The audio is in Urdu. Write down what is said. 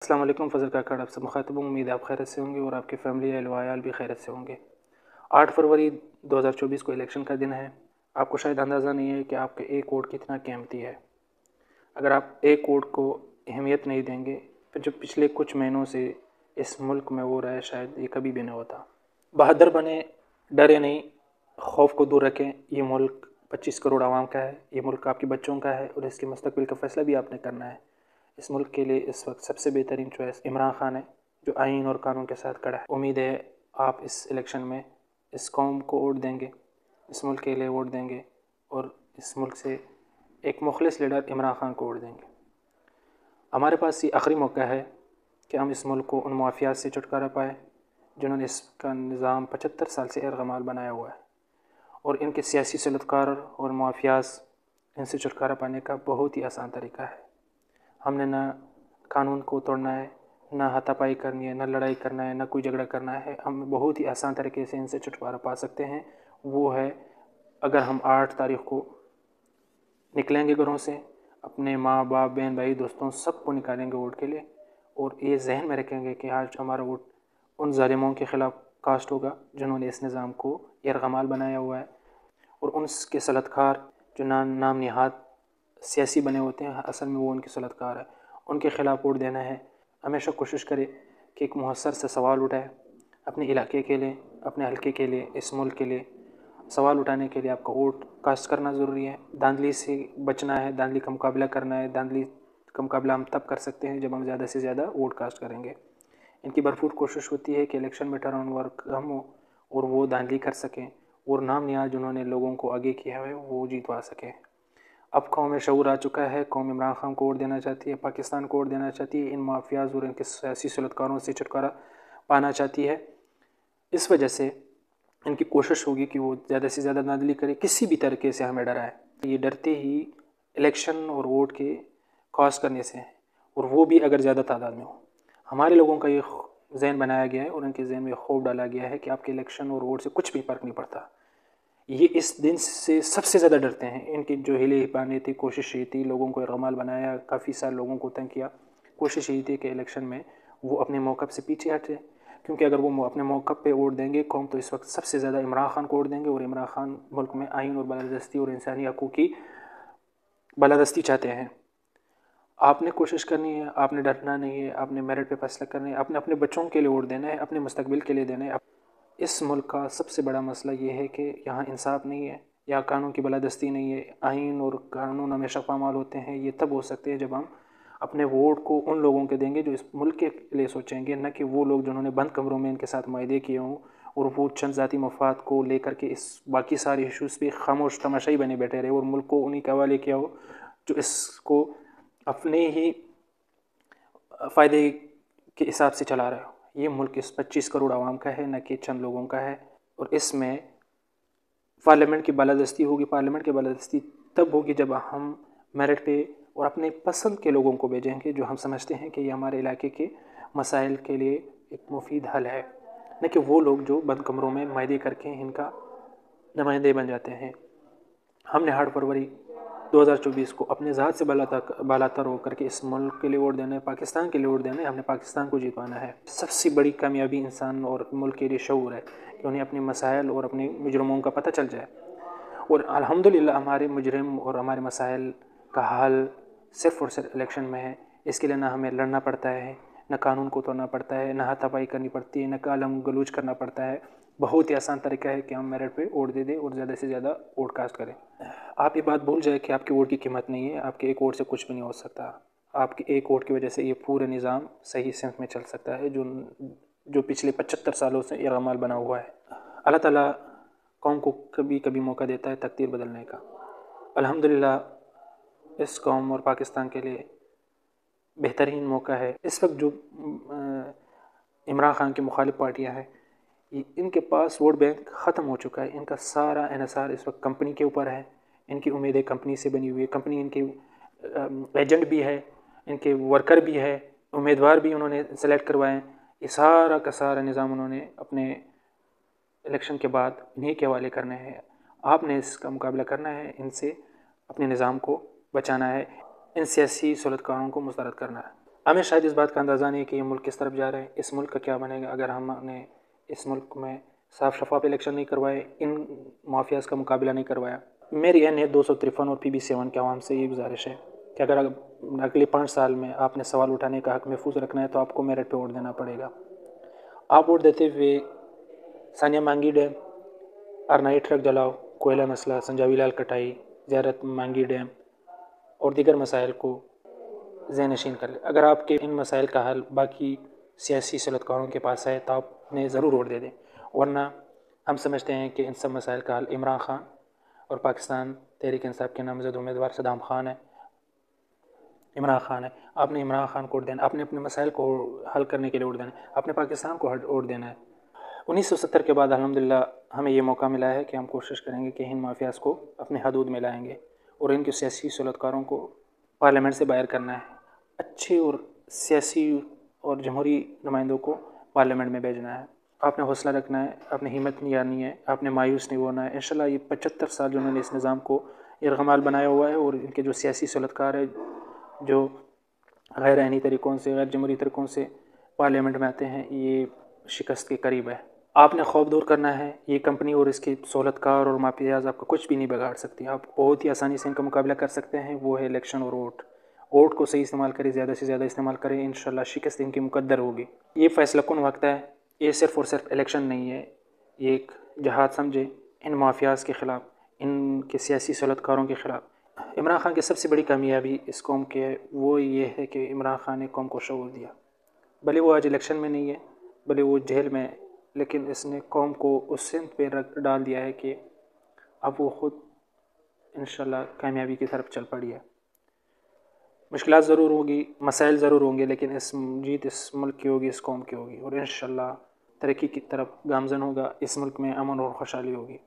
السلام علیکم، فضل کاکڑ آپ سے مخاطب ہوں۔ امید ہے آپ خیرت سے ہوں گے اور آپ کی فیملی اہل و عیال بھی خیرت سے ہوں گے۔ 8 فروری 2024 کو الیکشن کا دن ہے۔ آپ کو شاید اندازہ نہیں ہے کہ آپ کے ایک ووٹ کتنا قیمتی ہے۔ اگر آپ ایک ووٹ کو اہمیت نہیں دیں گے پھر جو پچھلے کچھ مہینوں سے اس ملک میں ہو رہا ہے شاید یہ کبھی بھی نہ ہوتا۔ بہادر بنے، ڈرے نہیں، خوف کو دور رکھیں۔ یہ ملک 25 کروڑ عوام کا ہے، یہ ملک آپ کے بچوں کا ہے اور اس کے مستقبل کا فیصلہ بھی آپ نے کرنا ہے۔ اس ملک کے لیے اس وقت سب سے بہترین چوائس عمران خان ہے، جو آئین اور قانون کے ساتھ کھڑا ہے۔ امید ہے آپ اس الیکشن میں اس قوم کو ووٹ دیں گے، اس ملک کے لیے ووٹ دیں گے اور اس ملک سے ایک مخلص لیڈر عمران خان کو ووٹ دیں گے۔ ہمارے پاس یہ آخری موقع ہے کہ ہم اس ملک کو ان مافیات سے چھٹکارا پائیں جنہوں نے اس کا نظام 75 سال سے ارغمال بنایا ہوا ہے، اور ان کے سیاسی سلطکار اور مافیاز ان سے چھٹکارا پانے کا بہت ہی آسان طریقہ ہے۔ ہم نے نہ قانون کو توڑنا ہے، نہ ہاتھا پائی کرنی ہے، نہ لڑائی کرنا ہے، نہ کوئی جھگڑا کرنا ہے۔ ہم بہت ہی آسان طریقے سے ان سے چھٹکارا پا سکتے ہیں۔ وہ ہے اگر ہم 8 تاریخ کو نکلیں گے گھروں سے، اپنے ماں باپ بہن بھائی دوستوں سب کو نکالیں گے ووٹ کے لیے، اور یہ ذہن میں رکھیں گے کہ آج ہمارا ووٹ ان ظالموں کے خلاف کاسٹ ہوگا جنہوں نے اس نظام کو یرغمال بنایا ہوا ہے، اور ان کے سلطکار جو نام نہاد سیاسی بنے ہوتے ہیں اصل میں وہ ان کے سلطکار ہیں، ان کے خلاف ووٹ دینا ہے۔ ہمیشہ کوشش کرے کہ ایک مؤثر سے سوال اٹھائے اپنے علاقے کے لیے، اپنے حلقے کے لیے، اس ملک کے لیے۔ سوال اٹھانے کے لیے آپ کا ووٹ کاسٹ کرنا ضروری ہے۔ دھاندلی سے بچنا ہے، دھاندلی کا مقابلہ کرنا ہے۔ دھاندلی کا مقابلہ ہم تب کر سکتے ہیں جب ہم زیادہ سے زیادہ ووٹ کاسٹ کریں گے۔ ان کی بھرپور کوشش ہوتی ہے کہ الیکشن میں ٹرن اوور کم ہو اور وہ دھاندلی کر سکیں اور نام نہاد جنہوں نے لوگوں کو آگے کیا ہے وہ جیتوا سکیں۔ اب قوم میں شعور آ چکا ہے، قوم عمران خان کو ووٹ دینا چاہتی ہے، پاکستان کو ووٹ دینا چاہتی ہے، ان مافیاز اور ان کے سیاسی سلطکاروں سے چھٹکارا پانا چاہتی ہے۔ اس وجہ سے ان کی کوشش ہوگی کہ وہ زیادہ سے زیادہ دھاندلی کرے، کسی بھی طریقے سے ہمیں ڈرائے۔ یہ ڈرتے ہی الیکشن اور ووٹ کے کاسٹ کرنے سے ہیں، اور وہ بھی اگر زیادہ تعداد میں ہو۔ ہمارے لوگوں کا یہ ذہن بنایا گیا ہے اور ان کے ذہن میں خوف ڈالا گیا ہے کہ آپ کے الیکشن اور ووٹ سے کچھ بھی فرق نہیں پڑتا۔ یہ اس دن سے سب سے زیادہ ڈرتے ہیں۔ ان کی جو ہیلے پانے تھی، کوشش یہ تھی لوگوں کو ارغمال بنایا، کافی سارے لوگوں کو تنگ کیا۔ کوشش یہی تھی کہ الیکشن میں وہ اپنے موقف سے پیچھے ہٹے، کیونکہ اگر وہ اپنے موقف پہ ووٹ دیں گے قوم تو اس وقت سب سے زیادہ عمران خان کو ووٹ دیں گے، اور عمران خان ملک میں آئین اور بالادستی اور انسانی حقوق کی بالادستی چاہتے ہیں۔ آپ نے کوشش کرنی ہے، آپ نے ڈرنا نہیں ہے، آپ نے میرٹ پہ فیصلہ کرنا ہے، آپ نے اپنے بچوں کے لیے ووٹ دینا ہے، اپنے مستقبل کے لیے دینا ہے۔ اس ملک کا سب سے بڑا مسئلہ یہ ہے کہ یہاں انصاف نہیں ہے، یہاں قانون کی بالادستی نہیں ہے۔ آئین اور قانون ہمیشہ پامال ہوتے ہیں۔ یہ تب ہو سکتے ہیں جب ہم اپنے ووٹ کو ان لوگوں کے دیں گے جو اس ملک کے لیے سوچیں گے، نہ کہ وہ لوگ جنہوں نے بند کمروں میں ان کے ساتھ معاہدے کیے ہوں اور وہ چند ذاتی مفاد کو لے کر کے اس باقی ساری ایشوز پہ خاموش تماشائی بنے بیٹھے رہے اور ملک کو انہی کے حوالے کیا ہو جو اس کو اپنے ہی فائدے کے حساب سے چلا رہے ہو۔ یہ ملک اس 25 کروڑ عوام کا ہے، نہ کہ چند لوگوں کا ہے، اور اس میں پارلیمنٹ کی بالادستی ہوگی۔ پارلیمنٹ کی بالادستی تب ہوگی جب ہم میرٹ پہ اور اپنے پسند کے لوگوں کو بھیجیں گے جو ہم سمجھتے ہیں کہ یہ ہمارے علاقے کے مسائل کے لیے ایک مفید حل ہے، نہ کہ وہ لوگ جو بند کمروں میں معاہدے کر کے ان کا نمائندے بن جاتے ہیں۔ ہم نے 8 فروری 2024 کو اپنے ذات سے بالاتر ہو کر کے اس ملک کے لیے ووٹ دینا ہے، پاکستان کے لیے ووٹ دینا ہے۔ ہم نے پاکستان کو جیتوانا ہے۔ سب سے بڑی کامیابی انسان اور ملک کے لیے شعور ہے کہ انہیں اپنے مسائل اور اپنے مجرموں کا پتہ چل جائے، اور الحمدللہ ہمارے مجرم اور ہمارے مسائل کا حل صرف اور صرف الیکشن میں ہے۔ اس کے لیے نہ ہمیں لڑنا پڑتا ہے، نہ قانون کو توڑنا پڑتا ہے، نہ ہاتھا پائی کرنی پڑتی ہے، نہ گالم گلوچ کرنا پڑتا ہے۔ بہت ہی آسان طریقہ ہے کہ ہم میرٹ پہ ووٹ دے دیں اور زیادہ سے زیادہ ووٹ کاسٹ کریں۔ آپ یہ بات بھول جائیں کہ آپ کے ووٹ کی قیمت نہیں ہے، آپ کے ایک ووٹ سے کچھ بھی نہیں ہو سکتا۔ آپ کے ایک ووٹ کی وجہ سے یہ پورے نظام صحیح سمت میں چل سکتا ہے جو پچھلے 75 سالوں سے ارغمال بنا ہوا ہے۔ اللہ تعالیٰ قوم کو کبھی کبھی موقع دیتا ہے تقدیر بدلنے کا۔ الحمدللہ اس قوم اور پاکستان کے لیے بہترین موقع ہے۔ اس وقت جو عمران خان کی مخالف پارٹیاں ہیں، ان کے پاس ووٹ بینک ختم ہو چکا ہے۔ ان کا سارا انحصار اس وقت کمپنی کے اوپر ہے۔ ان کی امیدیں کمپنی سے بنی ہوئی ہے، کمپنی ان کے ایجنٹ بھی ہے، ان کے ورکر بھی ہے، امیدوار بھی انہوں نے سلیکٹ کروائے ہیں۔ یہ سارا کا سارا نظام انہوں نے اپنے الیکشن کے بعد انہی کے حوالے کرنے ہیں۔ آپ نے اس کا مقابلہ کرنا ہے، ان سے اپنے نظام کو بچانا ہے، ان سیاسی سلطکاروں کو مسترد کرنا ہے۔ ہمیں شاید اس بات کا اندازہ نہیں ہے کہ یہ ملک کس طرف جا رہا ہے، اس ملک کا کیا بنے گا اگر ہم نے اس ملک میں صاف شفاف الیکشن نہیں کروائے، ان مافیاز کا مقابلہ نہیں کروایا۔ میری این ہے 253 اور PB7 کے عوام سے یہ گزارش ہے کہ اگر اگلے 5 سال میں آپ نے سوال اٹھانے کا حق محفوظ رکھنا ہے تو آپ کو میرٹ پہ ووٹ دینا پڑے گا۔ آپ ووٹ دیتے ہوئے ثانیہ مانگی ڈیم، ارنائی ٹرک جلاؤ، کوئلہ مسئلہ، سنجاوی لال کٹائی، زیارت مانگی ڈیم اور دیگر مسائل کو ذہن نشین کر لیں۔ اگر آپ کے ان مسائل کا حل باقی سیاسی سلطکاروں کے پاس ہے تو آپ نے ضرور ووٹ دے دیں، ورنہ ہم سمجھتے ہیں کہ ان سب مسائل کا حل عمران خان اور پاکستان تحریک انصاف کے نامزد امیدوار صدام خان ہے، عمران خان ہے۔ آپ نے عمران خان کو ووٹ دینا، آپ نے اپنے مسائل کو حل کرنے کے لیے ووٹ دینا ہے، آپ نے پاکستان کو ووٹ دینا ہے۔ 1970 کے بعد الحمدللہ ہمیں یہ موقع ملا ہے کہ ہم کوشش کریں گے کہ ہند مافیاز کو اپنے حدود میں لائیں گے اور ان کے سیاسی سلطکاروں کو پارلیمنٹ سے باہر کرنا ہے، اچھے اور سیاسی اور جمہوری نمائندوں کو پارلیمنٹ میں بھیجنا ہے۔ آپ نے حوصلہ رکھنا ہے، آپ نے ہمت نہیں ہارنی ہے، آپ نے مایوس نہیں ہونا ہے۔ انشاءاللہ یہ 75 سال جنہوں نے اس نظام کو یرغمال بنایا ہوا ہے اور ان کے جو سیاسی سلطکار ہیں جو غیر آئینی طریقوں سے، غیر جمہوری طریقوں سے پارلیمنٹ میں آتے ہیں، یہ شکست کے قریب ہے۔ آپ نے خوف دور کرنا ہے، یہ کمپنی اور اس کی سہولتکار اور مافیاز آپ کا کچھ بھی نہیں بگاڑ سکتی، آپ بہت ہی آسانی سے ان کا مقابلہ کر سکتے ہیں، وہ ہے الیکشن اور ووٹ۔ ووٹ کو صحیح استعمال کریں، زیادہ سے زیادہ استعمال کریں، انشاءاللہ شکست ان کی مقدر ہوگی۔ یہ فیصلہ کن وقت ہے، یہ صرف اور صرف الیکشن نہیں ہے، یہ ایک جہاد سمجھے ان مافیاز کے خلاف، ان کے سیاسی سہولتکاروں کے خلاف۔ عمران خان کی سب سے بڑی کامیابی اس قوم کے وہ یہ ہے کہ عمران خان نے قوم کو شعور دیا، بھلے وہ آج الیکشن میں نہیں ہے، بھلے وہ جیل میں ہے، لیکن اس نے قوم کو اس سمت پہ ڈال دیا ہے کہ اب وہ خود انشاءاللہ کامیابی کی طرف چل پڑی ہے۔ مشکلات ضرور ہوگی، مسائل ضرور ہوں گے، لیکن جیت اس ملک کی ہوگی، اس قوم کی ہوگی، اور انشاءاللہ ترقی کی طرف گامزن ہوگا، اس ملک میں امن اور خوشحالی ہوگی۔